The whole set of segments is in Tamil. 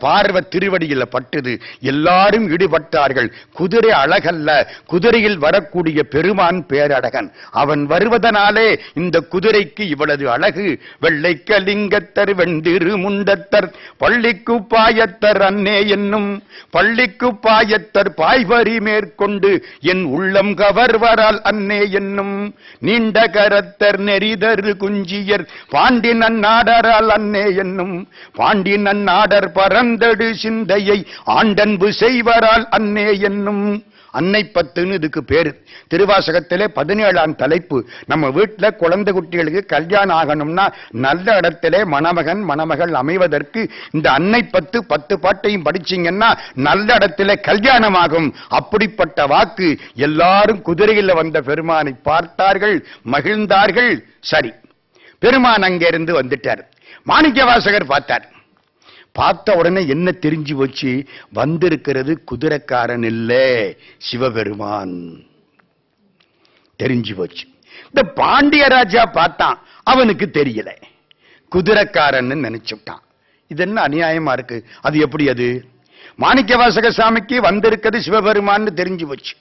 பார்வ திருவடியில பட்டது. எல்லாரும் ஈடுபட்டார்கள். குதிரை அழகல்ல, குதிரையில் வரக்கூடிய பெருமான் பேரழகன். அவன் வருவதனாலே இந்த குதிரைக்கு இவ்வளவு அழகு. வெள்ளை கலிங்கத்தர் வெண்டிரு முண்டத்தர் பள்ளிக்கு பாயத்தர் அன்னே என்னும் பள்ளிக்கு பாயத்தர் பாய்வரி மேற்கொண்டு என் உள்ளம் கவர்வரால் அன்னே என்னும் நீண்ட கரத்தர் நெறிதரு குஞ்சியர் பாண்டி நன்னாடரால் அன்னே என்னும் பாண்டி நன்னாடர் பரந்தடு சிந்தையை ஆண்டன்பு செய்வரால் அன்னே என்னும். அன்னை பத்துன்னு இதுக்கு பேரு. திருவாசகத்திலே 17ஆம் தலைப்பு. நம்ம வீட்டுல குழந்தை குட்டிகளுக்கு கல்யாணம் ஆகணும்னா நல்ல இடத்திலே மணமகன் மணமகள் அமைவதற்கு இந்த அன்னை 10 பாட்டையும் படிச்சீங்கன்னா நல்ல இடத்திலே கல்யாணம் ஆகும். அப்படிப்பட்ட வாக்கு. எல்லாரும் குதிரையில் வந்த பெருமானை பார்த்தார்கள், மகிழ்ந்தார்கள். சரி, பெருமான் அங்கிருந்து வந்துட்டார். மாணிக்கவாசகர் பார்த்தார். பார்த்த உடனே என்ன தெரிஞ்சு வச்சு, வந்திருக்கிறது குதிரைக்காரன் இல்ல, சிவபெருமான் தெரிஞ்சு போச்சு. இந்த பாண்டிய ராஜா பார்த்தான், அவனுக்கு தெரியல, குதிரைக்காரன் நினைச்சுட்டான். இது என்ன அநியாயமா இருக்கு? அது எப்படி? அது மாணிக்கவாசக சாமிக்கு வந்திருக்கிறது சிவபெருமான் தெரிஞ்சு போச்சு.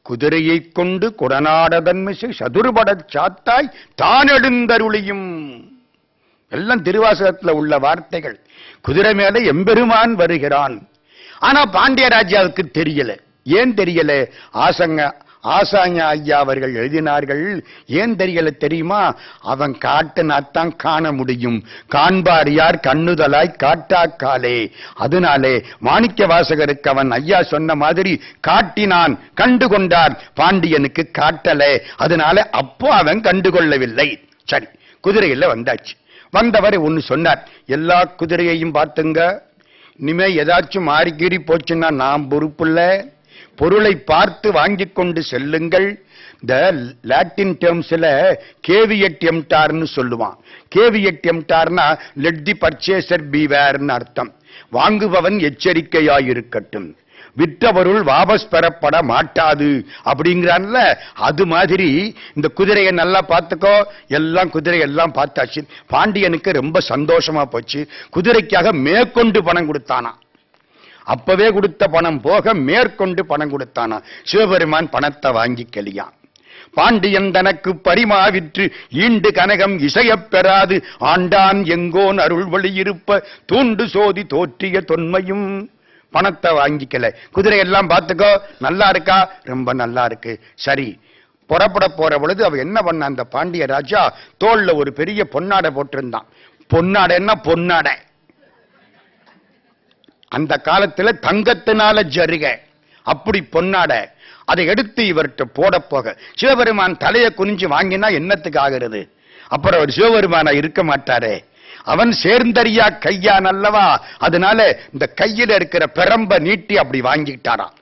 குதிரையை கொண்டு குடநாடதன்மிசை சதுர்பட சாத்தாய் தான் எழுந்தருளியும். எல்லாம் திருவாசகத்தில் உள்ள வார்த்தைகள். குதிரை மேல எம்பெருமான் வருகிறான். ஆனா பாண்டிய ராஜாவுக்கு தெரியல. ஏன் தெரியல? ஆசாங்க ஐயா அவர்கள் எழுதினார்கள். ஏன் தெரியல தெரியுமா? அவன் காட்டினாத்தான் காண முடியும். காண்பார் யார் கண்ணுதலாய் காட்டாக்காலே. அதனாலே மாணிக்க வாசகருக்கு அவன் ஐயா சொன்ன மாதிரி காட்டினான், கண்டு கொண்டார். பாண்டியனுக்கு காட்டல. அதனால அப்போ அவன் கண்டுகொள்ளவில்லை. சரி, குதிரையில வந்தாச்சு. வந்தவர் ஒன்னு சொன்னார், எல்லா குதிரையையும் பார்த்துங்க, இனிமே ஏதாச்சும் மாறிக்கீறி போச்சுன்னா நான் பொறுப்புள்ள, பொருளை பார்த்து வாங்கி கொண்டு செல்லுங்கள். இந்த லாட்டின் டேர்ம்ஸ்ல கேவியட் எம்டார்னு சொல்லுவான். கேவியட் எம்டார்னா லெட் தி பர்ச்சேசர் பீவேர்னு அர்த்தம். வாங்குபவன் எச்சரிக்கையாயிருக்கட்டும், விற்றவருள் வாபஸ் பெறப்பட மாட்டாது அப்படிங்கிறான்ல. அது மாதிரி இந்த குதிரையை நல்லா பார்த்துக்கோ. எல்லாம் குதிரை எல்லாம் பார்த்தாச்சு. பாண்டியனுக்கு ரொம்ப சந்தோஷமா போச்சு. குதிரைக்காக மேற்கொண்டு பணம் கொடுத்தானா. அப்பவே கொடுத்த பணம் போக மேற்கொண்டு பணம் கொடுத்தானா. சிவபெருமான் பணத்தை வாங்கிக்கலியான். பாண்டியன் தனக்கு பரிமாவிற்று ஈண்டு கனகம் இசையப் பெறாது ஆண்டான் எங்கோன் அருள் வழி இருப்ப தூண்டு சோதி தோற்றிய தொன்மையும். பணத்தை வாங்கிக்கல. குதிரை எல்லாம் பார்த்துக்கோ, நல்லா இருக்கா? ரொம்ப நல்லா இருக்கு. சரி, புறப்பட போற பொழுது அவ என்ன பண்ண, அந்த பாண்டிய ராஜா தோல்ல ஒரு பெரிய பொன்னாடை போட்டிருந்தான். பொன்னாடைன்னா பொன்னாடை. அந்த காலத்துல தங்கத்தினால ஜருக, அப்படி பொன்னாடை. அதை எடுத்து இவர்கிட்ட போட போக சிவபெருமான் தலையை குனிஞ்சு வாங்கினா என்னத்துக்கு ஆகிறது? அப்புறம் அவர் சிவபெருமானா இருக்க மாட்டாரே. அவன் சேர்ந்தறியா கையான் அல்லவா. அதனால இந்த கையில இருக்கிற பெரம்ப நீட்டி அப்படி வாங்கிக்கிட்டாராம்.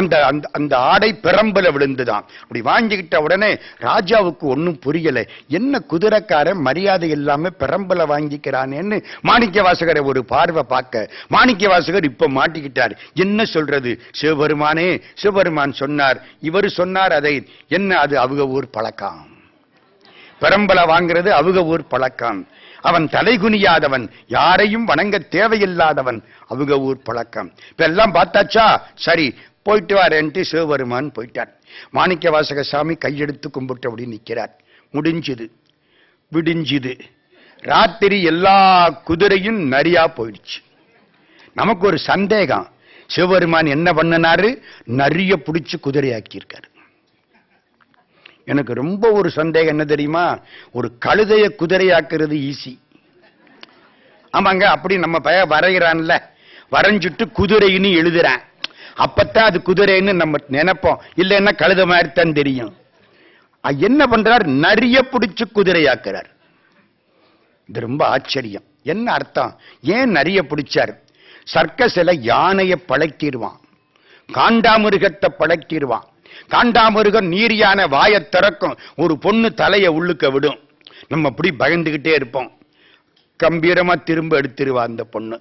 அந்த அந்த ஆடை பெரம்பல விழுந்துதான். அப்படி வாங்கிக்கிட்ட உடனே ராஜாவுக்கு ஒன்னும் புரியல. என்ன குதிரைக்காரன் மரியாதை இல்லாம பெரம்பல வாங்கிக்கிறானேன்னு மாணிக்க வாசகரை ஒரு பார்வை பார்க்க, மாணிக்க வாசகர் இப்ப மாட்டிக்கிட்டார். என்ன சொல்றது? சிவபெருமானே, சிவபெருமான் சொன்னார், இவர் சொன்னார். அதை என்ன? அது அவங்க ஊர் பழக்கம். பெரம்பல வாங்கிறது அவங்க ஊர் பழக்கம். அவன் தலைகுனியாதவன், யாரையும் வணங்க தேவையில்லாதவன், அவங்க ஊர் பழக்கம். இப்ப எல்லாம் பார்த்தாச்சா? சரி, போயிட்டு வரேன்ட்டு சிவபெருமான் போயிட்டார். மாணிக்க வாசக சாமி கையெடுத்து கும்பிட்டு அப்படி நிற்கிறார். முடிஞ்சுது, விடிஞ்சுது. ராத்திரி எல்லா குதிரையும் நரியா போயிடுச்சு. நமக்கு ஒரு சந்தேகம், சிவபெருமான் என்ன பண்ணனாரு? நரிய பிடிச்சு குதிரையாக்கியிருக்காரு. எனக்கு ரொம்ப ஒரு சந்தேகம் என்ன தெரியுமா? ஒரு கழுதைய குதிரையாக்குறது ஈஸி. ஆமாங்க, அப்படி நம்ம வரைகிறான்ல, வரைஞ்சிட்டு குதிரைன்னு எழுதுறான். அப்பத்தான் அது குதிரைன்னு நம்ம நினைப்போம். இல்லைன்னா கழுத மாதிரி தான் தெரியும். என்ன பண்றார்? நரிய பிடிச்சு குதிரையாக்குறார். இது ரொம்ப ஆச்சரியம். என்ன அர்த்தம்? ஏன் நரிய பிடிச்சார்? சர்க்கஸ்ல யானைய பழக்கிடுவான், காண்டாமிருகத்தை பழக்கிடுவான். காண்டாமிருகம் நீரியான வாயை திறக்கும், ஒரு பொண்ணு தலையை உள்ளுக்க விடும். நம்ம அப்படி பயந்துகிட்டே இருப்போம். கம்பீரமா திரும்ப எடுத்துருவா அந்த பொண்ணு.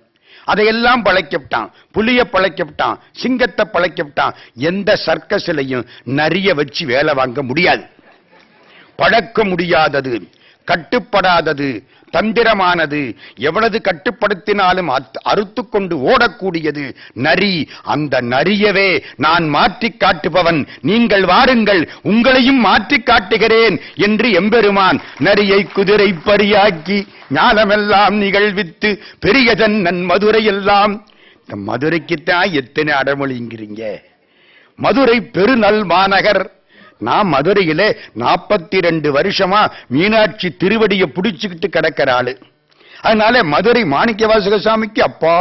அதையெல்லாம் பழைக்கப்பட்டான். புலிய பழைக்கப்பட்டான், சிங்கத்தை பழைக்கப்பட்டான். எந்த சர்க்கஸ்லையும் நரிய வச்சு வேலை வாங்க முடியாது, பழக்க முடியாதது. கட்டுப்படாதது, தந்திரமானது, எவ்வளவு கட்டுப்படுத்தினாலும் அறுத்து கொண்டு ஓடக்கூடியது நரி. அந்த நரியவே நான் மாற்றி காட்டுபவன், நீங்கள் வாருங்கள் உங்களையும் மாற்றி காட்டுகிறேன் என்று எம்பெருமான் நரியை குதிரை பரியாக்கி ஞானமெல்லாம் நிகழ்வித்து பெரியதன் நன் மதுரை எல்லாம். இந்த மதுரைக்குத்தான் எத்தனை அடமொழிங்கிறீங்க? மதுரை பெருநல் மாநகர். நான் மதுரையிலே 42 வருஷமா மீனாட்சி திருவடியை பிடிச்சுக்கிட்டு கிடக்கிற ஆளு. அதனால மதுரை மாணிக்கவாசக சாமிக்கு அப்பா.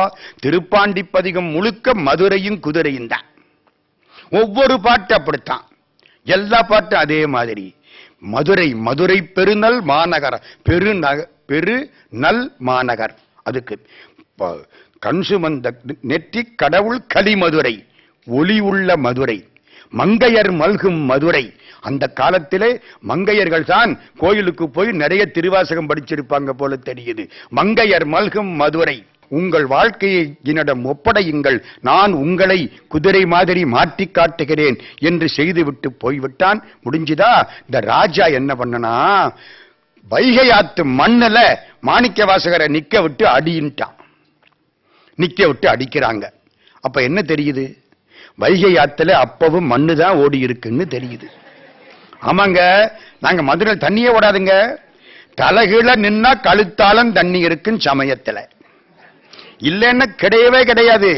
திருப்பாண்டி பதிகம் முழுக்க மதுரையும் குதிரையும் தான். ஒவ்வொரு பாட்டு அப்படித்தான், எல்லா பாட்டும் அதே மாதிரி. மதுரை மதுரை பெருநல் மாநகர், பெருநல் மாநகர். அதுக்கு கண் சுமந்த நெற்றி கடவுள் கலிமதுரை, ஒளி உள்ள மதுரை, மங்கையர் மல்கும் மதுரை. அந்த காலத்திலே மங்கையர்கள் தான் கோயிலுக்கு போய் நிறைய திருவாசகம் படிச்சிருப்பாங்க போல தெரியுது. மங்கையர் மல்கும் மதுரை. உங்கள் வாழ்க்கையை என்னிடம் ஒப்படையுங்கள், நான் உங்களை குதிரை மாதிரி மாற்றி காட்டுகிறேன் என்று செய்துவிட்டு போய்விட்டான். முடிஞ்சுதா? இந்த ராஜா என்ன பண்ணனா, வைகை ஆத்து மண்ணுல மாணிக்க வாசகரை நிக்க விட்டு அடியின்ட்டான். நிக்க விட்டு அடிக்கிறாங்க. அப்ப என்ன தெரியுது? வைகை ஆத்துல அப்பவும் மண்ணுதான் ஓடி இருக்குன்னு தெரியுது. ஆமாங்க, நாங்க மதுரை தண்ணியே ஓடாதுங்க. தலைகீழ நின்னா கழுத்தாலும் தண்ணி இருக்குன்னு சமயத்துல, இல்லைன்னா கிடையவே கிடையாது.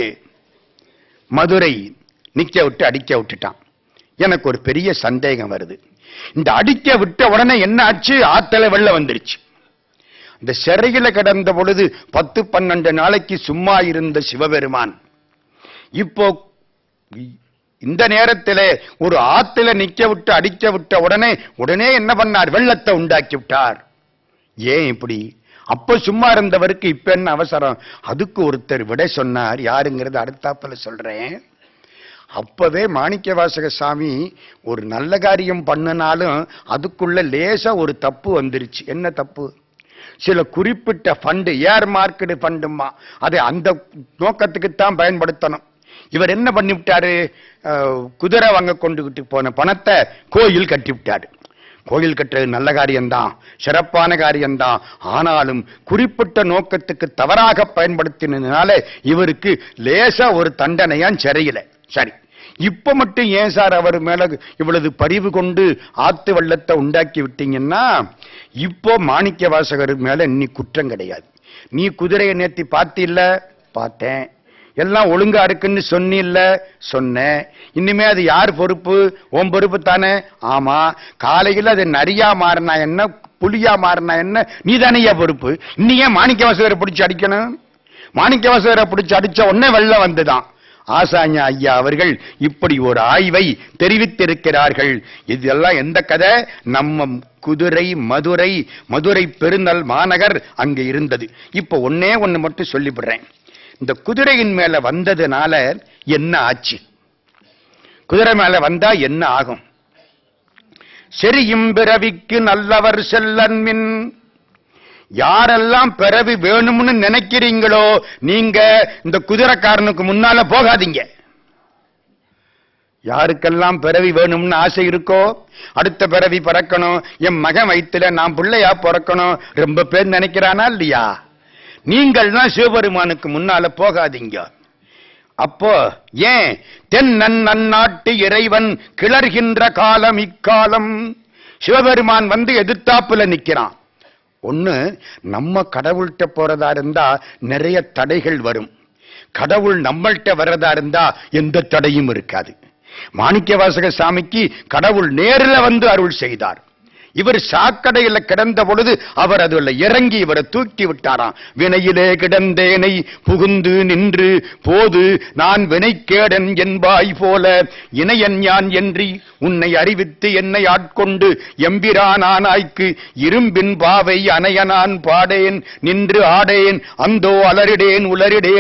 மதுரை நிக்க விட்டு அடிக்க விட்டுட்டான். எனக்கு ஒரு பெரிய சந்தேகம் வருது. இந்த அடிக்க விட்ட உடனே என்ன ஆச்சு? ஆத்தல வெள்ள வந்துருச்சு. இந்த சிறையில கிடந்த பொழுது 10-12 நாளைக்கு சும்மா இருந்த சிவபெருமான் இப்போ இந்த நேரத்தில் ஒரு ஆத்துல நிக்க விட்டு அடிக்க விட்ட உடனே என்ன பண்ணார்? வெள்ளத்தை உண்டாக்கி விட்டார். ஏன் இப்படி? அப்ப சும்மா இருந்தவருக்கு இப்ப என்ன அவசரம்? அதுக்கு ஒருத்தர் விடை சொன்னார். யாருங்கிறது அடுத்தாப்புல சொல்றேன். அப்பவே மாணிக்கவாசக சாமி ஒரு நல்ல காரியம் பண்ணினாலும் அதுக்குள்ள லேசா ஒரு தப்பு வந்துருச்சு. என்ன தப்பு? சில குறிப்பிட்ட ஃபண்டு, ஏர் மார்க்கெட் ஃபண்டுமா, அதை அந்த நோக்கத்துக்குத்தான் பயன்படுத்தணும். இவர் என்ன பண்ணிவிட்டாரு? குதிரை வாங்க கொண்டுகிட்டு போன பணத்தை கோயில் கட்டி விட்டாரு. கோயில் கட்டுறது நல்ல காரியம்தான், சிறப்பான காரியம்தான். ஆனாலும் குறிப்பிட்ட நோக்கத்துக்கு தவறாக பயன்படுத்தினால இவருக்கு லேசா ஒரு தண்டனையான் சிறையில. சரி, இப்ப மட்டும் ஏன் சார் அவர் மேல இவ்வளவு பரிவு கொண்டு ஆத்து வெள்ளத்தை உண்டாக்கி விட்டீங்கன்னா, இப்போ மாணிக்க வாசகர் மேல நீ குற்றம் கிடையாது. நீ குதிரையை நேத்தி பார்த்தில்ல? பார்த்தேன். எல்லாம் ஒழுங்கா இருக்குன்னு சொன்னில்ல? சொன்னேன். இனிமே அது யார் பொறுப்பு? உன் பொறுப்பு தானே? ஆமா. காலையில் அது நரியா மாறினா என்ன, புலியா மாறினா என்ன, நீ தானையா பொறுப்பு. இன்னையே மாணிக்க வாசகரை பிடிச்சு அடிக்கணும்? மாணிக்க வாசகரை பிடிச்சு அடிச்ச உடனே வெள்ளம் வந்துதான். ஆசாஞ ஐயா அவர்கள் இப்படி ஒரு ஆய்வை தெரிவித்திருக்கிறார்கள். இதெல்லாம் எந்த கதை? நம்ம குதிரை மதுரை, மதுரை பெருநல் மாநகர் அங்கே இருந்தது. இப்ப ஒன்னே ஒன்னு மட்டும் சொல்லிவிடுறேன். இந்த குதிரையின் மேல வந்ததுனால என்ன ஆச்சு? குதிரை மேல வந்தா என்ன ஆகும்? செரியும் பிறவிக்கு நல்லவர் செல்லன்மின். யாரெல்லாம் பிறவி வேணும்னு நினைக்கிறீங்களோ நீங்க இந்த குதிரைக்காரனுக்கு முன்னால போகாதீங்க. யாருக்கெல்லாம் பிறவி வேணும்னு ஆசை இருக்கோ, அடுத்த பிறவி பிறக்கணும், என் மகன் வயிற்றுல நான் பிள்ளையா பிறக்கணும், ரொம்ப பேர் நினைக்கிறானா இல்லையா? நீங்கள் தான் சிவபெருமானுக்கு முன்னால போகாதீங்க. அப்போ ஏன்? தென்னன் நன்னாட்டு இறைவன் கிளர்கின்ற காலம் இக்காலம். சிவபெருமான் வந்து எதிர்த்தாப்புல நிக்கிறான். ஒண்ணு, நம்ம கடவுள்கிட்ட போறதா இருந்தா நிறைய தடைகள் வரும். கடவுள் நம்மள்கிட்ட வர்றதா இருந்தா எந்த தடையும் இருக்காது. மாணிக்கவாசக சாமிக்கு கடவுள் நேரில் வந்து அருள் செய்தார். இவர் சாக்கடையில கிடந்த பொழுது அவர் அதுல இறங்கி இவரை தூக்கி விட்டாராம். வினையிலே கிடந்தேனை புகுந்து நின்று போது நான் வினைக்கேடன் என்பாய் போல இணையன் யான் என்று உன்னை அறிவித்து என்னை ஆட்கொண்டு எம்பிரானானாய்க்கு இரும்பின் பாவை அணையனான் பாடேன் நின்று ஆடேன் அந்தோ அலறிடேன் உலரிடேன்